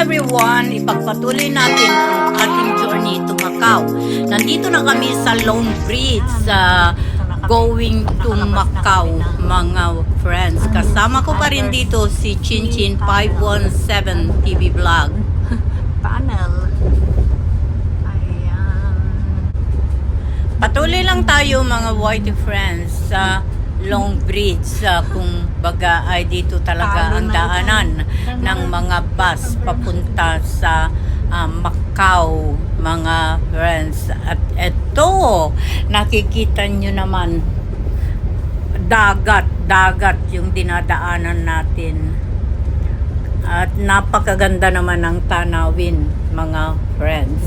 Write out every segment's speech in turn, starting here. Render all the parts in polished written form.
everyone! Ipagpatuloy natin ang ating journey to Macau. Nandito na kami sa Long Bridge going to Macau, mga friends. Kasama ko pa rin dito si Chinchin 517 TV Vlog. Tunnel. Ayan. Patuloy lang tayo mga whitey friends sa Long Bridge, kung baga ay dito talaga ang daanan ng mga bus papunta sa Macau, mga friends. At eto, nakikita nyo naman, dagat yung dinadaanan natin. At napakaganda naman ng tanawin, mga friends.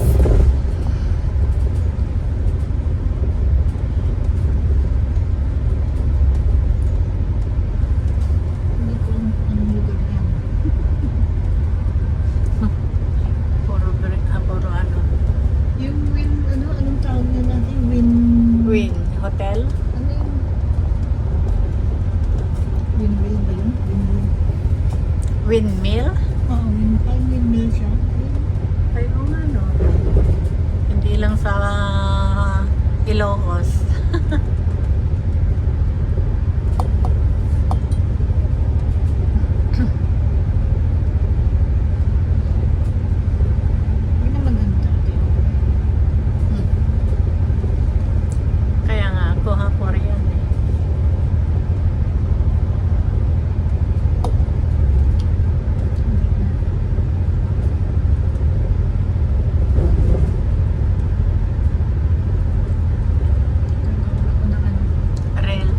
Hotel? Ano yun? Windmill ba yun? Windmill? Oo, windmill siya. Ay, kung ano. Hindi lang sa Ilocos. Yun ang maganda. Kaya nga, kuha ko rin yan eh. Rail.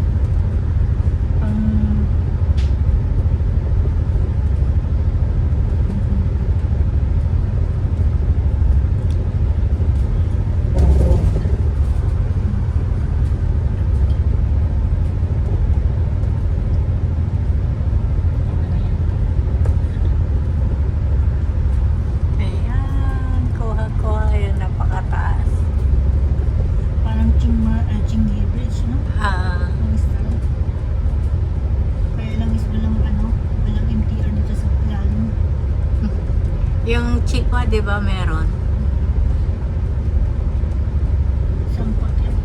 Ayan, kuha. Ayan, napakataas. Parang Chingay Bridge, no? Ang style. Kaya lang is walang MTR dito sa ilalim. Yung Chipa, di ba, meron? Sampot yan.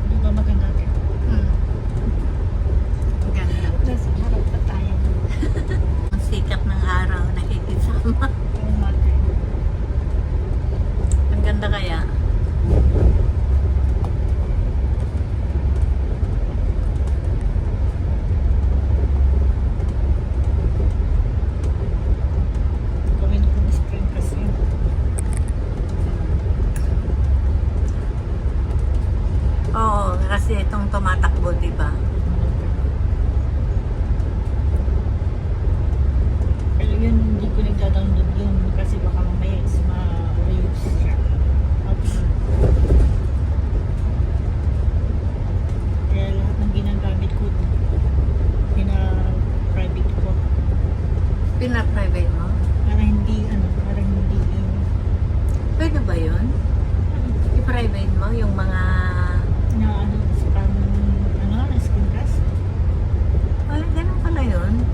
Di ba maganda ito? Ganda. Nasa harap pa tayo. Ang sikat ng araw, nakikisama. Yung mother. Ang ganda kaya. Gawin kong screen kasi. Oo, kasi itong tumatakbo, di ba? Pero yun, hindi ko nagda-download yun kasi baka mamaya is ma-reuse siya. Kaya lahat ng ginagamit ko, pina-private ko. Pina-private mo? Para hindi yun. Pwede ba yun? I-private mo yung mga... Na screencast. Ay, ganun pala yun.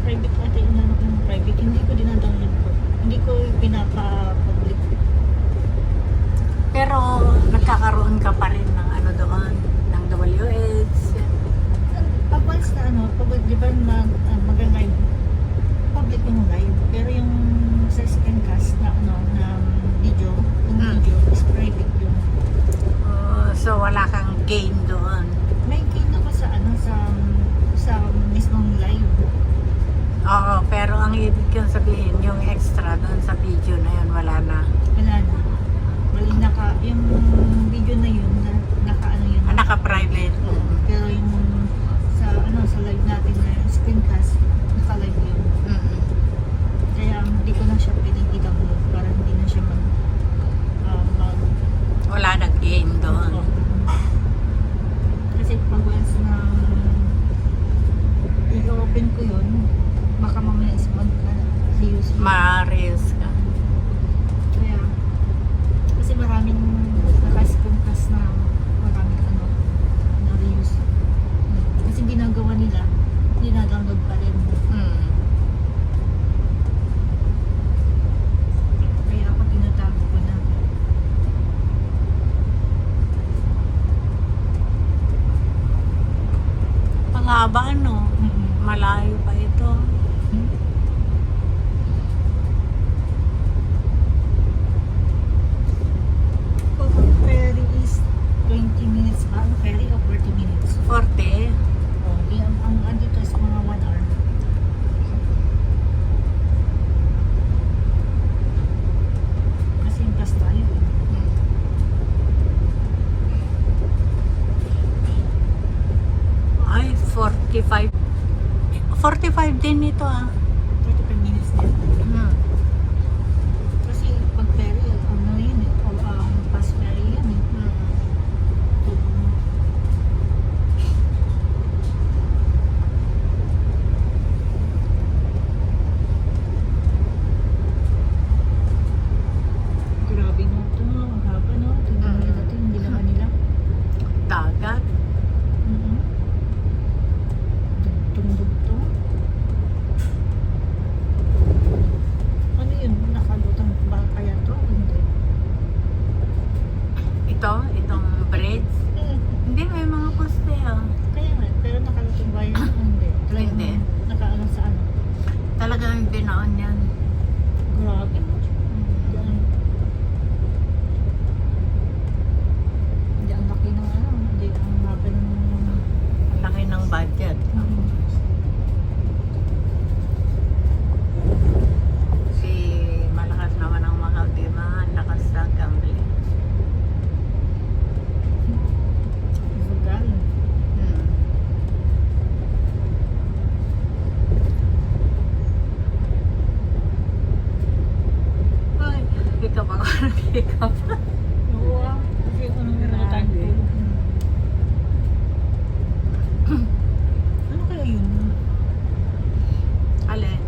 Private natin yung private. Hindi ko dinadownload ko. Hindi ko pinapa-public. Pero nagkakaroon ka pa rin ng ano doon, ng WH. Pag once na pag di ba mag-live, public yung live. Pero yung sa screencast na video, yung video is private yun. So wala kang gain doon. May gain ako sa mismong live. Oo, pero ang ibig kong sabihin, yung extra doon sa video na yun, wala na. Wala na. Yung video na yun 35 din ito ah. 35 minutes din. Hmm. Kasi pag ferry, ano yun eh, o bus ferry yan eh. Hmm. Grabe no, ito no, ang haba no. Tingnan nila dati, hindi naman nila. Dagat. Dugtong-dugtong. Ano yun? Nakalutang ba kaya to? Hindi. Itong bridge. Hindi, may mga poste ah. Kaya nga, pero nakalutang ba yun? Hindi. Talagang Hindi. nakaano sa ano. Talagang binaon yan. Grabe no. Yan. Hindi ang laki ng ano. Hindi ang haba ng... Ang laki ng budget. Si malakas naman ang Macau, di ba? Ang lakas sa gambling. Sugal. Hmm. Ay, hikap ako ng hikap. Oo ah. Kasi ano Grabe. tayo tulog. Ano kaya yun? Alin?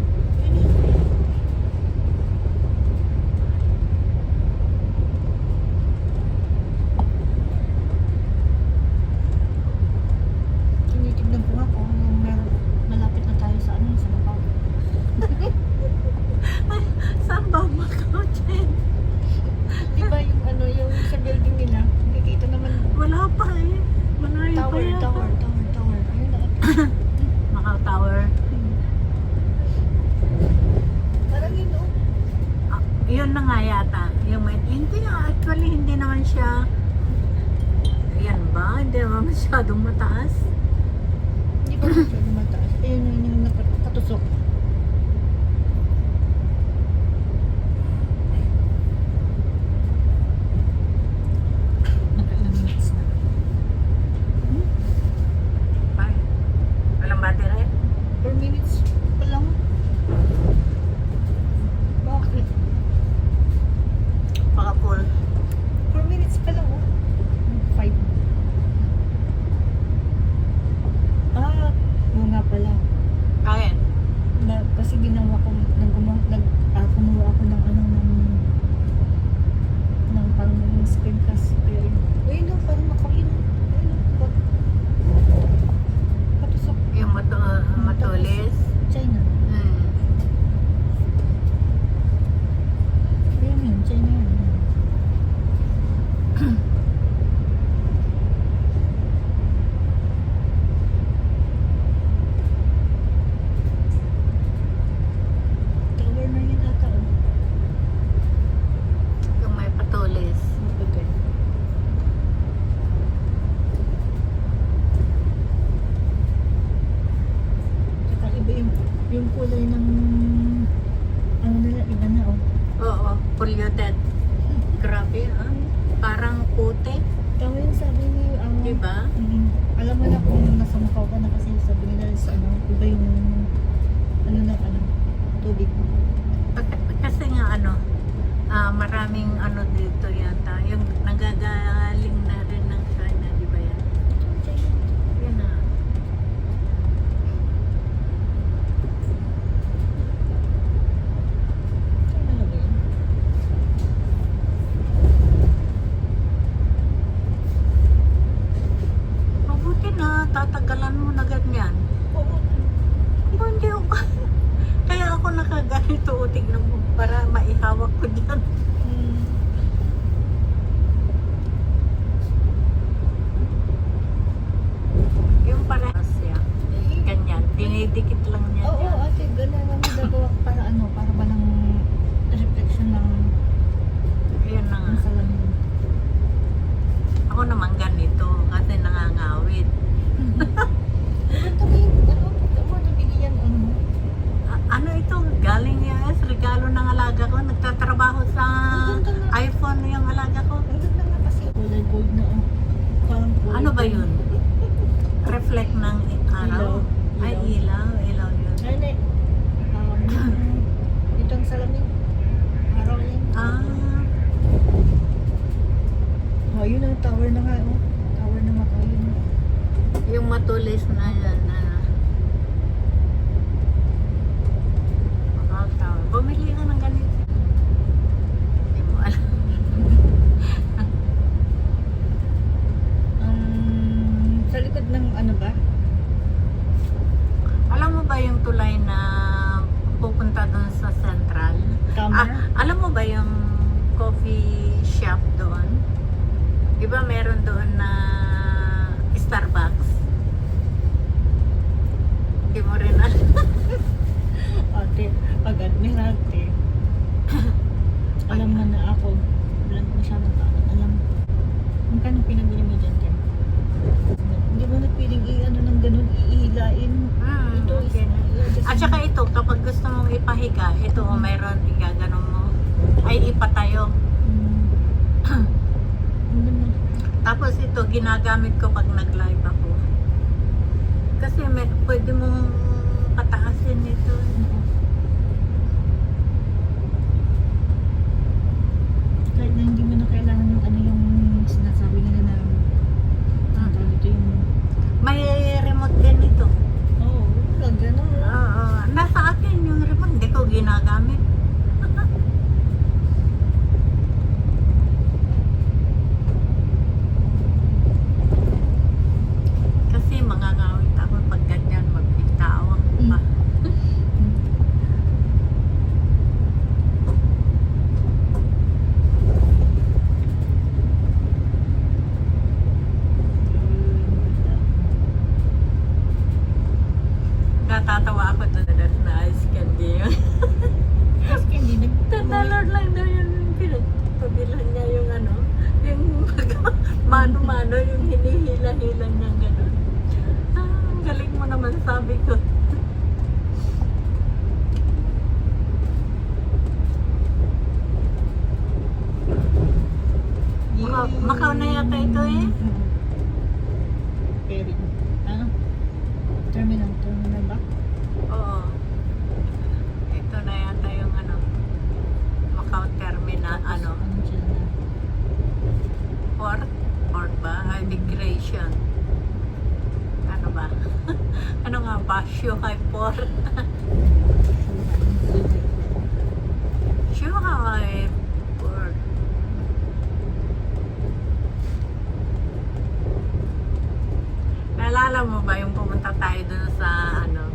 Tinitignan ko nga kung malapit na tayo sa ano, sa Macau. Ay, saan ba Macau, Jen? Di ba yung ano, yung sa building nila, nakikita naman Wala pa eh. Malayo pa tower. yata. Ayun na. Macau Tower. Parang yun oh. Ah, yun na nga yata. Yung hindi nga, actually hindi naman siya yan ba? Hindi naman masyadong mataas. Hindi ba masyadong mataas? Ayun yung nakatusok. Nakailang minutes na. Ay, walang battery? 4 minutes pa lang. Bakit? Baka full. 4 minutes pa lang oh. 5. Oo nga pala. Kaya. Kasi ginawa ko, kumuha ako ng ano, ng pang screen cast. Kaya yun. Ayun no, parang makawin. Ayun no, patusok. Yung matulis. China. Hmm. Ayun yun, China yun. Tower na yun ata oh. Yung may patulis. Mapagay. Tsaka iba yung kulay ng ano nila, iba na oh. Oo, polluted. Grabe ah. Parang puti. Tama yung sabi ni Diba? Alam mo na kung nasa Macau ka na kasi sabi nila sa ano, iba yung ano ng ano, tubig. Kasi nga maraming dito yata. Yung nagagaling na rin ng China, di ba yan? Yan na. China na ba yun? Mabuti na, tatagalan mo na ganyan. Oo. Kung hindi ako, kaya ako nakaganito, tignan mo, para maihawak ko dyan. tower na nga, oh. Tower na Macau yun. Yung matulis na yan. Macau Tower. Bumili ka ng ganito. Hindi mo alam. Sa likod ng ano ba? Alam mo ba yung tulay na pupunta doon sa Central? Camera? Alam mo ba yung coffee shop doon? Di ba meron doon na Starbucks? Hindi mo rin alam. Ate, pag Admiralty, alam mo na ako. Walang masyadong alam. Magkano pinabili mo dyan, Ken? Hindi mo na piling i-ano ng ganun, iihilain. Ito is, okay. At saka ito, kapag gusto mong ipahiga, ito mayroon, igaganon mo. Ay, ipatayo. Tapos ito, ginagamit ko pag nag-live ako. Kasi pwede mong pataasin ito. Kahit na hindi mo na kailangan yung ano yung sinasabi nila na ito yung May remote din ito. oh, wala ganun. Oo. Nasa akin yung remote, hindi ko ginagamit. Kasi mangangawit ako pag ganyan magbitawang pa. Natatawa ako doon na ice candy yun. Ice candy, $10 lang daw yung pinagpabilan niya yung ano, yung mano-mano, yung hinihila-hila niya gano'n. Ang galing mo naman, sabi ko. Macau na yata ito eh. Ferry. Ano? Terminal ba? Oo. Ito na yata yung ano, Macau Terminal, ano, Ano siya na? port ba? Immigration. Ano ba? Ano nga ba? Shuhai Port. Shuhai Port. Naalala mo ba yung pumunta tayo dun sa ano,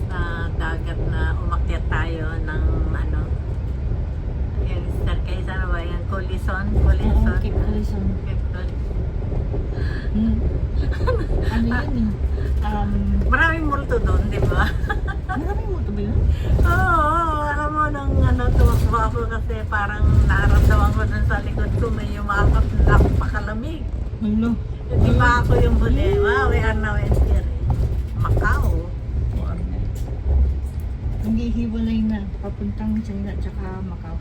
sa dagat na umakyat tayo ng ano, yung staircase, ano ba yan? Colison? Oo, Cape Corazon. Ano yun eh? Maraming multo doon, di ba? Maraming moto ba yun? Oo, alam mo nang ano, tumakbo ako kasi parang naramdaman ko dun sa likod ko may umakot na napakalamig. Hello. Di ba ako yung huli? Wow, we are now in here. Macau. Hindi hiwalay na. Papuntang China at saka Macau.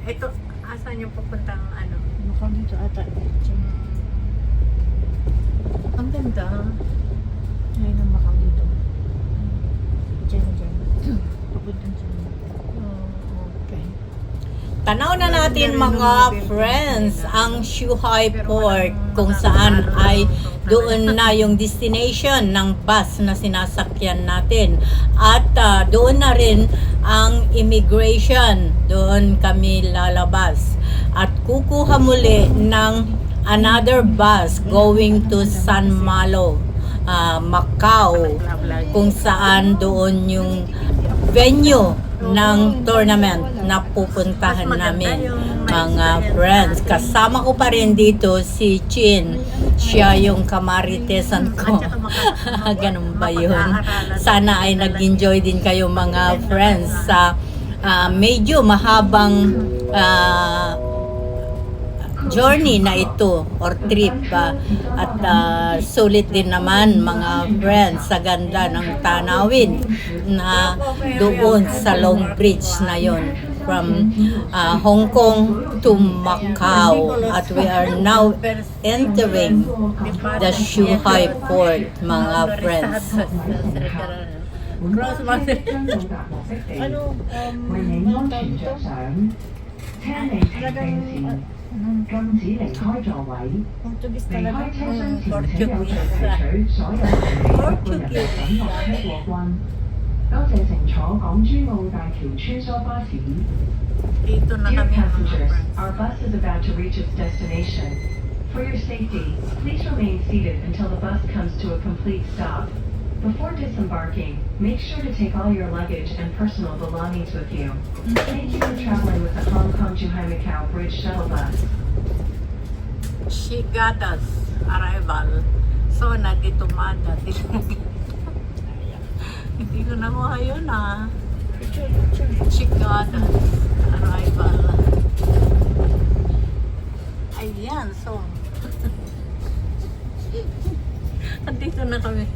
Ito, asan yung pupuntang ano? Macau dito ata. China. Ang ganda. China, Macau dito. China. Papuntang China. Okay. Tanaw na natin mga friends ang Shuhai Port kung saan ay doon na yung destination ng bus na sinasakyan natin at doon na rin ang immigration, doon kami lalabas at kukuha muli ng another bus going to San Malo, Macau, kung saan doon yung venue ng tournament na pupuntahan namin mga friends. Kasama ko pa rin dito si Chin. Siya yung kamaritesan ko. Ganun ba yun? Sana ay nag-enjoy din kayo mga friends sa medyo mahabang journey na ito or trip at sulit din naman mga friends sa ganda ng tanawin na doon sa Long Bridge na yon from Hong Kong to Macau at we are now entering the Shuhai Port mga friends. Ano, tawag ito? 聽你停定前，禁止離開座位。 Portuguese 離 talaga. 開車廂前請有序提取所有行李包括入入等落車過關。多謝乘坐港珠澳大橋穿梭巴士。 Dito na Dear kami mga passengers, friends. our bus is about to reach its destination. For your safety, please remain seated until the bus comes to a complete stop. Before disembarking, make sure to take all your luggage and personal belongings with you. Thank you for traveling with the Hong Kong-Zhuhai Macau Bridge Shuttle Bus. She got us arrival. So, nandito man natin. Hindi ko nakuha yun ah. She got us arrival. Ayan, so. Andito na kami.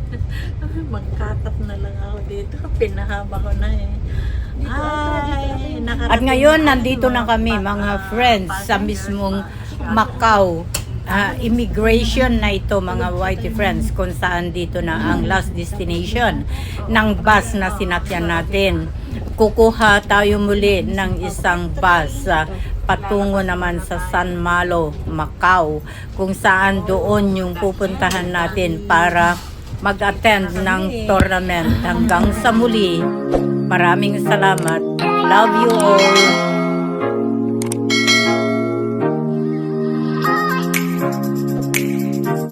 Magkatat na lang ako dito. Pinahaba ko na eh. Ay, At ngayon, nandito na kami mga friends sa mismong Macau. Immigration na ito mga whitey friends, kung saan dito na ang last destination ng bus na sinakyan natin. Kukuha tayo muli ng isang bus patungo naman sa San Malo, Macau, kung saan doon yung pupuntahan natin para mag-attend ng tournament. Hanggang sa muli, maraming salamat. Love you all.